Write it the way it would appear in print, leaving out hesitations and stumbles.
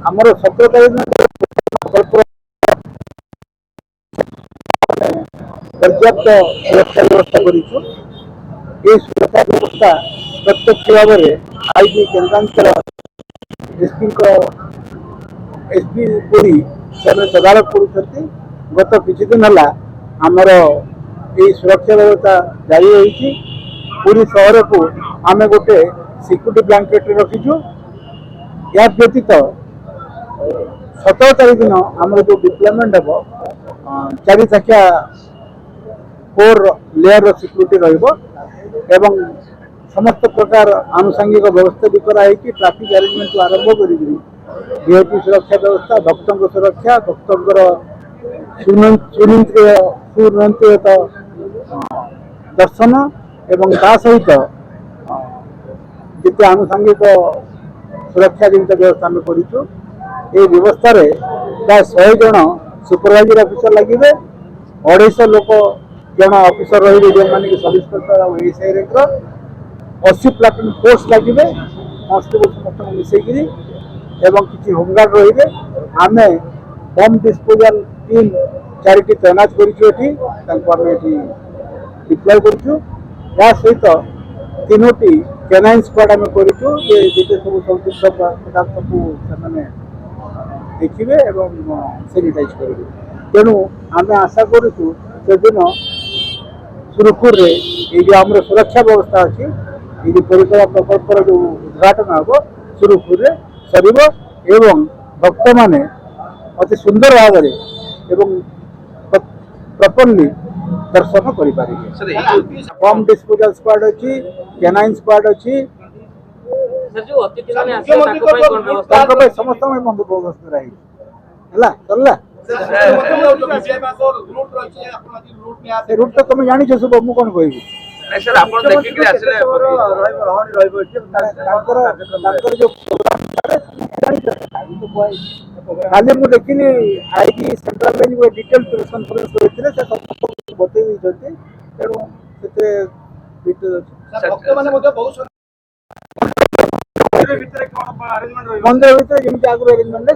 ଆମର 17 ତାରିଖ पर्याप्त सुरक्षा व्यवस्था करूँ। ये सुरक्षा व्यवस्था प्रत्यक्ष भाव में आईजी केन्द्रांचल एसपी पुरी से तदारख कर गत किसी दिन है आमर ये सुरक्षा व्यवस्था जारी रही। पुरी सहर को आम गोटे सिक्यूरिटी ब्लांकेट रखीचु। या व्यतीत 17 तारीख दिन आम जो डिप्लॉयमेंट हम 4 थाकिया 4 लेयर सिक्यूरिटी रही समस्त प्रकार आनुषंगिक व्यवस्था भी कराई ट्रैफिक अरेंजमेंट आरंभ कर वीआईपी सुरक्षा व्यवस्था भक्तों सुरक्षा भक्तों सुनिश्चित दर्शन एवं ता सहित जिते आनुषंगिक सुरक्षा जनित व्यवस्था आम करूँ। ये व्यवस्था प्राय 100 जन सुपरवाइजर ऑफिसर लगे 250 लोक जन ऑफिसर रही जो मैंने सब इंस्पेक्टर और एएसआई रैंक 80 प्लाटून फोर्स लगे कन्स्टेबल समस्त मिसेकरी एवं किसी होमगार्ड रे आम बम डिस्पोजल टीम 4टी तैनात कर डिप्लय करूँ। या सहित 3टी केनाइन स्क्वाड आम करूँ जिते सब संदिग्ध पदार्थ को देखिए और सैनिटाइज करेंगे। तेणु आम आशा करूँ से दिन सुरखुर ये जो आम सुरक्षा व्यवस्था अच्छी ये परिक्रमा प्रकल्पर जो उद्घाटन हम सुरखुर सर एवं भक्त माने अति सुंदर भाव में प्रॉपर्ली दर्शन करेंगे। बम डिस्पोजल स्क्वाड अच्छी केनाइन स्क्वाड अच्छी समस्त बंदोबस्त रही रूट तो तुम जानी सब मुझे कौन कह खाली मुझे देखनी IG central range detail conference बतई मंदिर भर जमी आगे अरेंजमेंट